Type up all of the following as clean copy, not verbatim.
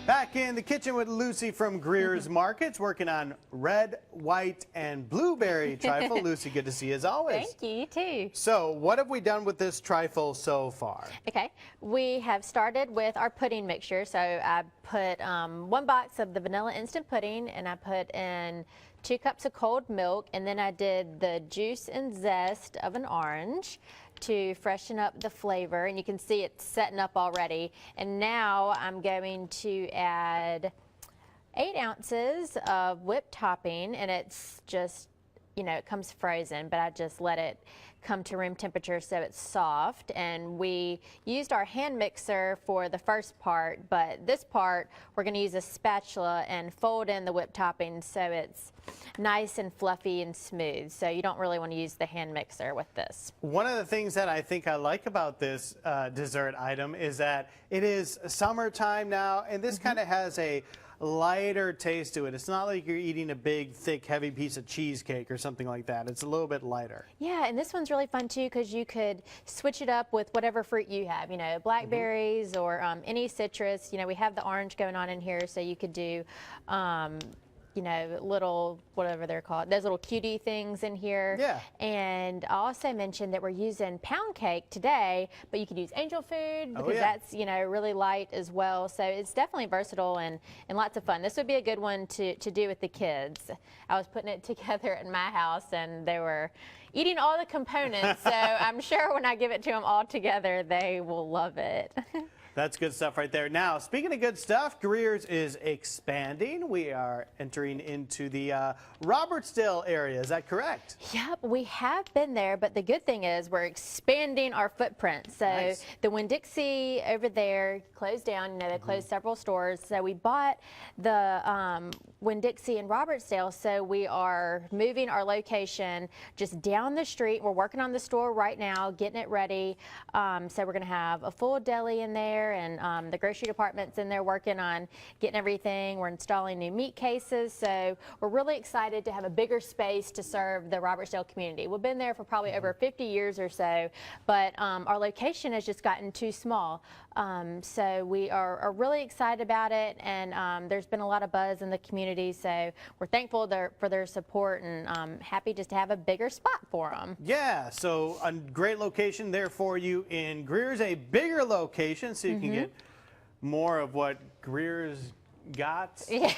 Back in the kitchen with Lucy from Greer's Markets, working on red, white, and blueberry trifle. Lucy, good to see you as always. Thank you, you too. So, what have we done with this trifle so far? Okay, we have started with our pudding mixture. So I put 1 box of the vanilla instant pudding, and I put in 2 cups of cold milk, and then I did the juice and zest of an orange to freshen up the flavor, and you can see it's setting up already. And now I'm going to add 8 ounces of whipped topping, and it's just, you know, it comes frozen, but I just let it come to room temperature so it's soft. And we used our hand mixer for the first part, but this part we're going to use a spatula and fold in the whipped topping so it's nice and fluffy and smooth. So you don't really want to use the hand mixer with this. One of the things that I think I like about this dessert item is that it is summertime now, and this kind of has a lighter taste to it. It's not like you're eating a big, thick, heavy piece of cheesecake or something like that. It's a little bit lighter. Yeah, and this one's really fun too because you could switch it up with whatever fruit you have, you know, blackberries or any citrus. You know, we have the orange going on in here, so you could do you know, little, whatever they're called, those little cutie things in here. Yeah. And I also mentioned that we're using pound cake today, but you could use angel food because that's, you know, really light as well. So it's definitely versatile and lots of fun. This would be a good one to do with the kids. I was putting it together at my house and they were eating all the components. So I'm sure when I give it to them all together, they will love it. That's good stuff right there. Now, speaking of good stuff, Greer's is expanding. We are entering into the Robertsdale area. Is that correct? Yep, we have been there, but the good thing is we're expanding our footprint. So the Winn-Dixie over there closed down. You know, they closed several stores. So we bought the Winn-Dixie in Robertsdale. So we are moving our location just down the street. We're working on the store right now, getting it ready. So we're going to have a full deli in there. And the grocery department's in there working on getting everything. We're installing new meat cases, so we're really excited to have a bigger space to serve the Robertsdale community. We've been there for probably over 50 years or so, but our location has just gotten too small. So we are really excited about it, and there's been a lot of buzz in the community, so we're thankful for their support and happy just to have a bigger spot for them. Yeah, so a great location there for you in Greer's, a bigger location, so you can get more of what Greer's got. Yeah.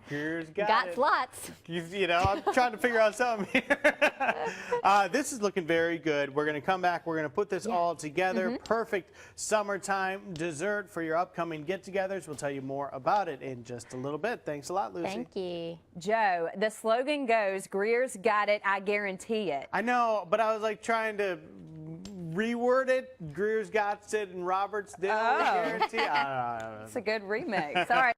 Greer's got lots. You know, I'm trying to figure out something here. This is looking very good. We're going to come back. We're going to put this all together. Perfect summertime dessert for your upcoming get-togethers. We'll tell you more about it in just a little bit. Thanks a lot, Lucy. Thank you. Joe, the slogan goes, Greer's got it, I guarantee it. I know, but I was like trying to reword it. Greer's got it and Roberts did. Oh. Guarantee. I don't know. It's a good remix. All right.